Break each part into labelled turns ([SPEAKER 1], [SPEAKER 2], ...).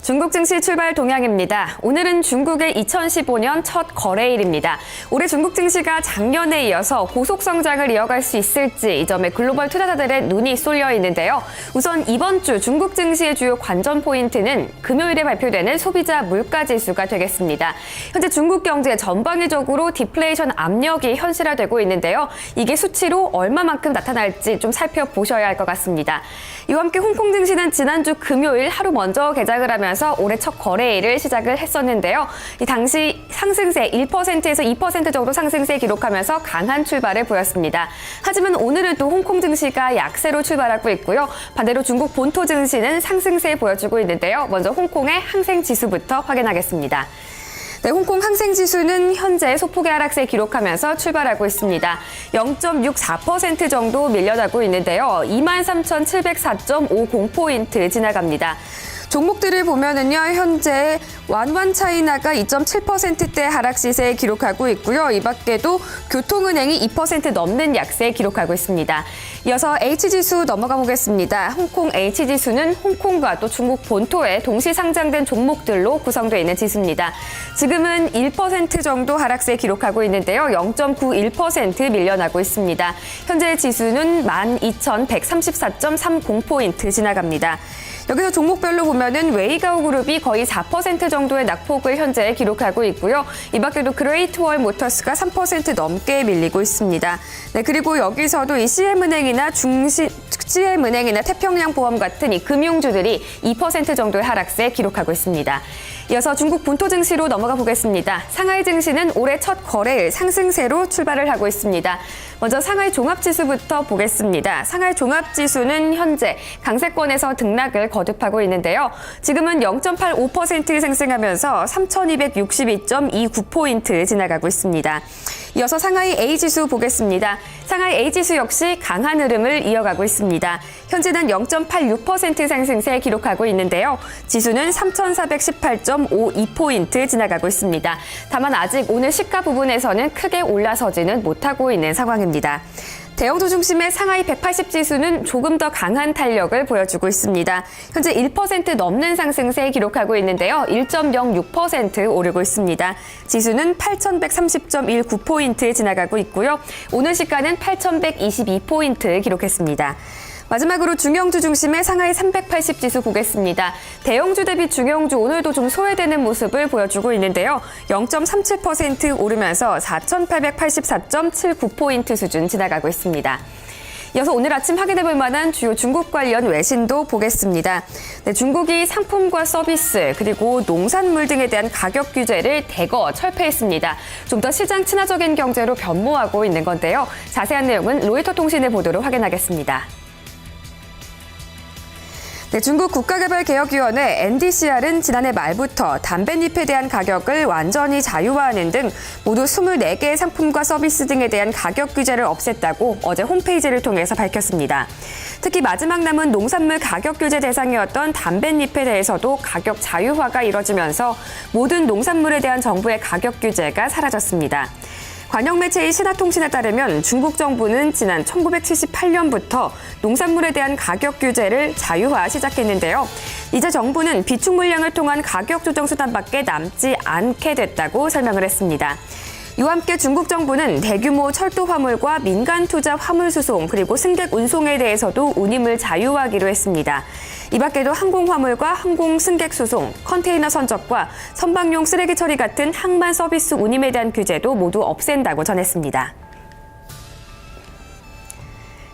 [SPEAKER 1] 중국 증시 출발 동향입니다. 오늘은 중국의 2015년 첫 거래일입니다. 올해 중국 증시가 작년에 이어서 고속 성장을 이어갈 수 있을지 이 점에 글로벌 투자자들의 눈이 쏠려 있는데요. 우선 이번 주 중국 증시의 주요 관전 포인트는 금요일에 발표되는 소비자 물가 지수가 되겠습니다. 현재 중국 경제 전방위적으로 디플레이션 압력이 현실화되고 있는데요. 이게 수치로 얼마만큼 나타날지 좀 살펴보셔야 할 것 같습니다. 이와 함께 홍콩 증시는 지난주 금요일 하루 먼저 개장을 하면서 올해 첫 거래일을 시작을 했었는데요. 이 당시 상승세 1%에서 2% 정도 상승세 기록하면서 강한 출발을 보였습니다. 하지만 오늘은 또 홍콩 증시가 약세로 출발하고 있고요. 반대로 중국 본토 증시는 상승세 보여주고 있는데요. 먼저 홍콩의 항생 지수부터 확인하겠습니다. 네, 홍콩 항생지수는 현재 소폭의 하락세 기록하면서 출발하고 있습니다. 0.64% 정도 밀려나고 있는데요. 23,704.50포인트 지나갑니다. 종목들을 보면은요, 현재 완완차이나가 2.7%대 하락 시세 기록하고 있고요. 이 밖에도 교통은행이 2% 넘는 약세 기록하고 있습니다. 이어서 H지수 넘어가 보겠습니다. 홍콩 H지수는 홍콩과 또 중국 본토에 동시 상장된 종목들로 구성되어 있는 지수입니다. 지금은 1% 정도 하락세 기록하고 있는데요. 0.91% 밀려나고 있습니다. 현재 지수는 12,134.30포인트 지나갑니다. 여기서 종목별로 보면은 웨이가우 그룹이 거의 4% 정도의 낙폭을 현재 기록하고 있고요. 이 밖에도 그레이트월 모터스가 3% 넘게 밀리고 있습니다. 네, 그리고 여기서도 이 CM은행이나 CM은행이나 태평양보험 같은 이 금융주들이 2% 정도의 하락세 기록하고 있습니다. 이어서 중국 본토 증시로 넘어가 보겠습니다. 상하이 증시는 올해 첫 거래일 상승세로 출발을 하고 있습니다. 먼저 상하이 종합지수부터 보겠습니다. 상하이 종합지수는 현재 강세권에서 등락을 거듭하고 있는데요. 지금은 0.85% 상승하면서 3,262.29포인트 지나가고 있습니다. 이어서 상하이 A지수 보겠습니다. 상하이 A지수 역시 강한 흐름을 이어가고 있습니다. 현재는 0.86% 상승세 기록하고 있는데요. 지수는 3,418.52포인트 지나가고 있습니다. 다만 아직 오늘 시가 부분에서는 크게 올라서지는 못하고 있는 상황입니다. 대형주 중심의 상하이 180지수는 조금 더 강한 탄력을 보여주고 있습니다. 현재 1% 넘는 상승세 기록하고 있는데요. 1.06% 오르고 있습니다. 지수는 8,130.19포인트 지나가고 있고요. 오늘 시가는 8,122포인트 기록했습니다. 마지막으로 중형주 중심의 상하이 380지수 보겠습니다. 대형주 대비 중형주 오늘도 좀 소외되는 모습을 보여주고 있는데요. 0.37% 오르면서 4,884.79포인트 수준 지나가고 있습니다. 이어서 오늘 아침 확인해볼 만한 주요 중국 관련 외신도 보겠습니다. 네, 중국이 상품과 서비스 그리고 농산물 등에 대한 가격 규제를 대거 철폐했습니다. 좀 더 시장 친화적인 경제로 변모하고 있는 건데요. 자세한 내용은 로이터 통신의 보도로 확인하겠습니다. 네, 중국 국가개발개혁위원회 NDCR은 지난해 말부터 담뱃잎에 대한 가격을 완전히 자유화하는 등 모두 24개의 상품과 서비스 등에 대한 가격 규제를 없앴다고 어제 홈페이지를 통해서 밝혔습니다. 특히 마지막 남은 농산물 가격 규제 대상이었던 담뱃잎에 대해서도 가격 자유화가 이뤄지면서 모든 농산물에 대한 정부의 가격 규제가 사라졌습니다. 관영 매체인 신화통신에 따르면 중국 정부는 지난 1978년부터 농산물에 대한 가격 규제를 자유화 시작했는데요. 이제 정부는 비축 물량을 통한 가격 조정 수단밖에 남지 않게 됐다고 설명을 했습니다. 이와 함께 중국 정부는 대규모 철도 화물과 민간 투자 화물 수송 그리고 승객 운송에 대해서도 운임을 자유화하기로 했습니다. 이 밖에도 항공 화물과 항공 승객 수송, 컨테이너 선적과 선박용 쓰레기 처리 같은 항만 서비스 운임에 대한 규제도 모두 없앤다고 전했습니다.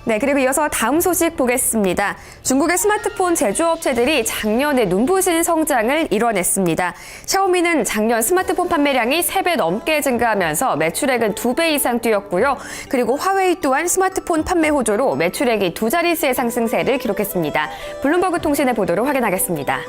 [SPEAKER 1] 네, 그리고 이어서 다음 소식 보겠습니다. 중국의 스마트폰 제조업체들이 작년에 눈부신 성장을 이뤄냈습니다. 샤오미는 작년 스마트폰 판매량이 3배 넘게 증가하면서 매출액은 2배 이상 뛰었고요. 그리고 화웨이 또한 스마트폰 판매 호조로 매출액이 2자릿수의 상승세를 기록했습니다. 블룸버그 통신의 보도로 확인하겠습니다.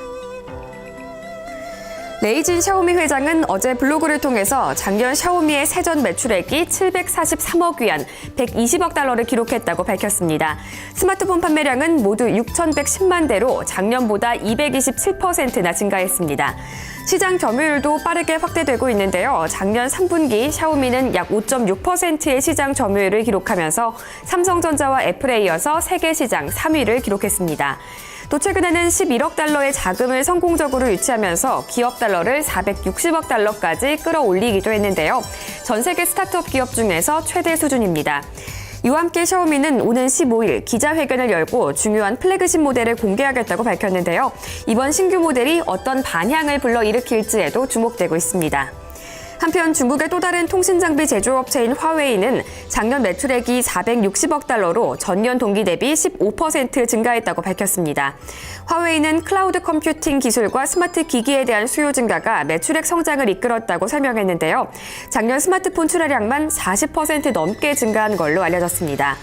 [SPEAKER 1] 레이진 샤오미 회장은 어제 블로그를 통해서 작년 샤오미의 세전 매출액이 743억 위안, 120억 달러를 기록했다고 밝혔습니다. 스마트폰 판매량은 모두 6,110만 대로 작년보다 227%나 증가했습니다. 시장 점유율도 빠르게 확대되고 있는데요. 작년 3분기 샤오미는 약 5.6%의 시장 점유율을 기록하면서 삼성전자와 애플에 이어서 세계 시장 3위를 기록했습니다. 또 최근에는 11억 달러의 자금을 성공적으로 유치하면서 기업 달러를 460억 달러까지 끌어올리기도 했는데요. 전 세계 스타트업 기업 중에서 최대 수준입니다. 이와 함께 샤오미는 오는 15일 기자회견을 열고 중요한 플래그십 모델을 공개하겠다고 밝혔는데요. 이번 신규 모델이 어떤 반향을 불러일으킬지에도 주목되고 있습니다. 한편 중국의 또 다른 통신장비 제조업체인 화웨이는 작년 매출액이 460억 달러로 전년 동기 대비 15% 증가했다고 밝혔습니다. 화웨이는 클라우드 컴퓨팅 기술과 스마트 기기에 대한 수요 증가가 매출액 성장을 이끌었다고 설명했는데요. 작년 스마트폰 출하량만 40% 넘게 증가한 걸로 알려졌습니다.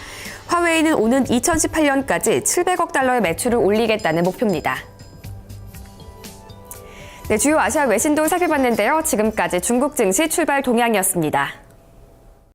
[SPEAKER 1] 화웨이는 오는 2018년까지 700억 달러의 매출을 올리겠다는 목표입니다. 네, 주요 아시아 외신도 살펴봤는데요. 지금까지 중국 증시 출발 동향이었습니다.